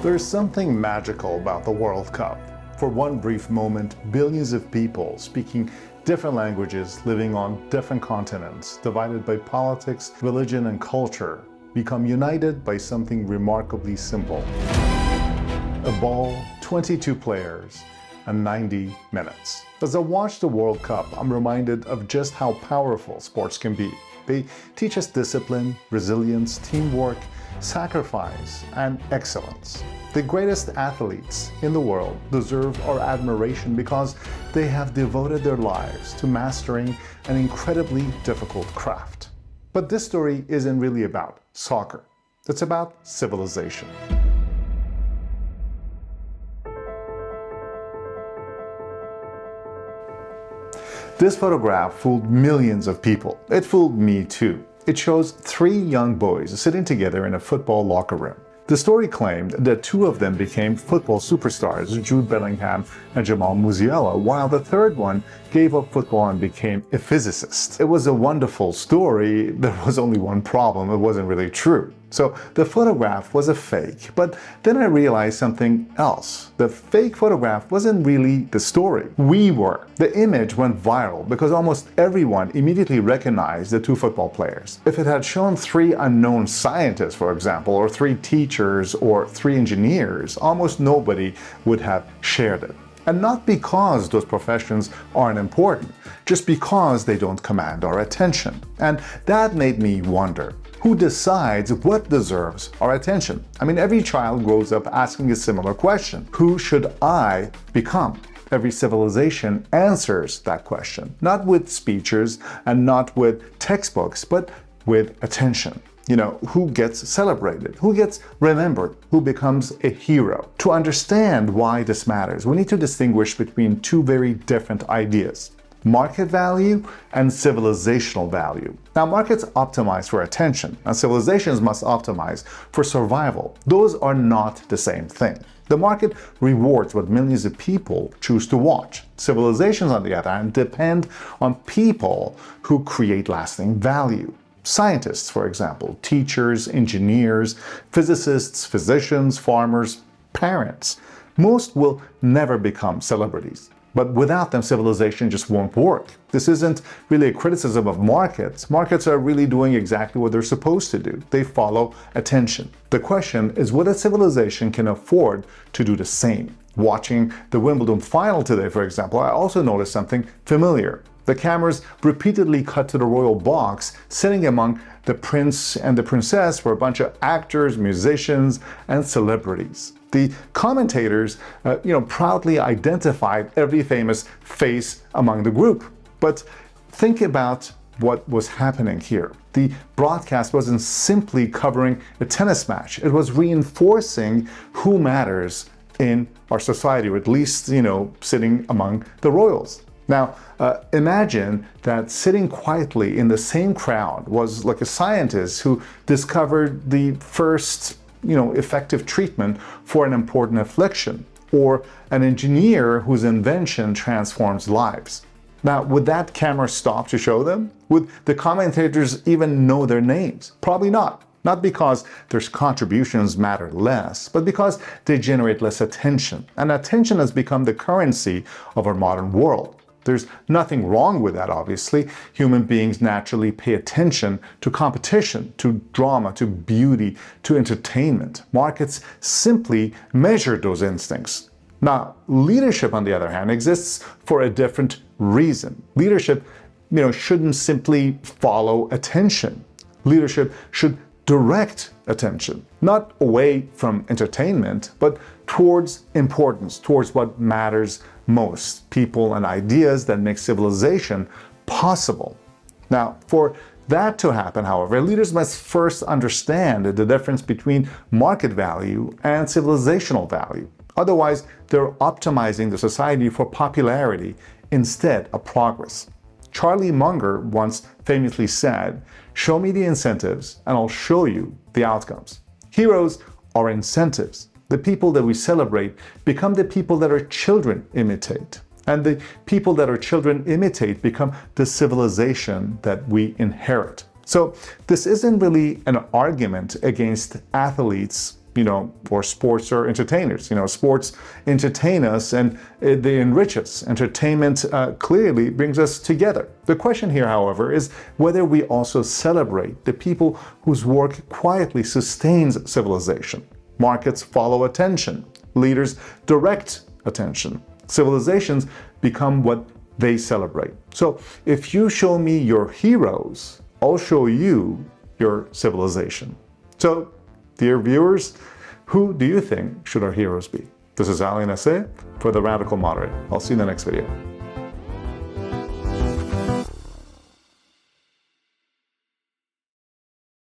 There's something magical about the World Cup. For one brief moment, billions of people speaking different languages, living on different continents, divided by politics, religion, and culture, become united by something remarkably simple. A ball, 22 players, and 90 minutes. As I watch the World Cup, I'm reminded of just how powerful sports can be. They teach us discipline, resilience, teamwork, sacrifice, and excellence. The greatest athletes in the world deserve our admiration because they have devoted their lives to mastering an incredibly difficult craft. But this story isn't really about soccer. It's about civilization. This photograph fooled millions of people. It fooled me too. It shows three young boys sitting together in a football locker room. The story claimed that two of them became football superstars, Jude, Bellingham, and Jamal, Musiala, while the third one gave up football and became a physicist. It was a wonderful story. There was only one problem. It wasn't really true. So the photograph was a fake. But then I realized something else. The fake photograph wasn't really the story. We were. The image went viral because almost everyone immediately recognized the two football players. If it had shown three unknown scientists, for example, or three teachers or three engineers, almost nobody would have shared it. And not because those professions aren't important, just because they don't command our attention. And that made me wonder, who decides what deserves our attention? I mean, every child grows up asking a similar question. Who should I become? Every civilization answers that question, not with speeches and not with textbooks, but with attention. You know, who gets celebrated, who gets remembered, who becomes a hero. To understand why this matters, we need to distinguish between two very different ideas: market value and civilizational value. Now, markets optimize for attention, and civilizations must optimize for survival. Those are not the same thing. The market rewards what millions of people choose to watch. Civilizations, on the other hand, depend on people who create lasting value. Scientists, for example, teachers, engineers, physicists, physicians, farmers, parents. Most will never become celebrities. But without them, civilization just won't work. This isn't really a criticism of markets. Markets are really doing exactly what they're supposed to do. They follow attention. The question is whether civilization can afford to do the same. Watching the Wimbledon final today, for example, I also noticed something familiar. The cameras repeatedly cut to the royal box, sitting among the prince and the princess were a bunch of actors, musicians, and celebrities. The commentators, proudly identified every famous face among the group. But think about what was happening here. The broadcast wasn't simply covering a tennis match. It was reinforcing who matters in our society, or at least, sitting among the royals. Now, imagine that sitting quietly in the same crowd was like a scientist who discovered the first effective treatment for an important affliction, or an engineer whose invention transforms lives. Now, would that camera stop to show them? Would the commentators even know their names? Probably not. Not because their contributions matter less, but because they generate less attention. And attention has become the currency of our modern world. There's nothing wrong with that, obviously. Human beings naturally pay attention to competition, to drama, to beauty, to entertainment. Markets simply measure those instincts. Now, leadership, on the other hand, exists for a different reason. Leadership, shouldn't simply follow attention. Leadership should direct attention, not away from entertainment, but towards importance, towards what matters most, people and ideas that make civilization possible. Now, for that to happen, however, leaders must first understand the difference between market value and civilizational value. Otherwise, they're optimizing the society for popularity instead of progress. Charlie Munger once famously said, "Show me the incentives and I'll show you the outcomes." Heroes are incentives. The people that we celebrate become the people that our children imitate. And the people that our children imitate become the civilization that we inherit. So this isn't really an argument against athletes, or sports are entertainers. Sports entertain us and they enrich us. Entertainment clearly brings us together. The question here, however, is whether we also celebrate the people whose work quietly sustains civilization. Markets follow attention. Leaders direct attention. Civilizations become what they celebrate. So if you show me your heroes, I'll show you your civilization. So, dear viewers, who do you think should our heroes be? This is Ali Nasseh for The Radical Moderate. I'll see you in the next video.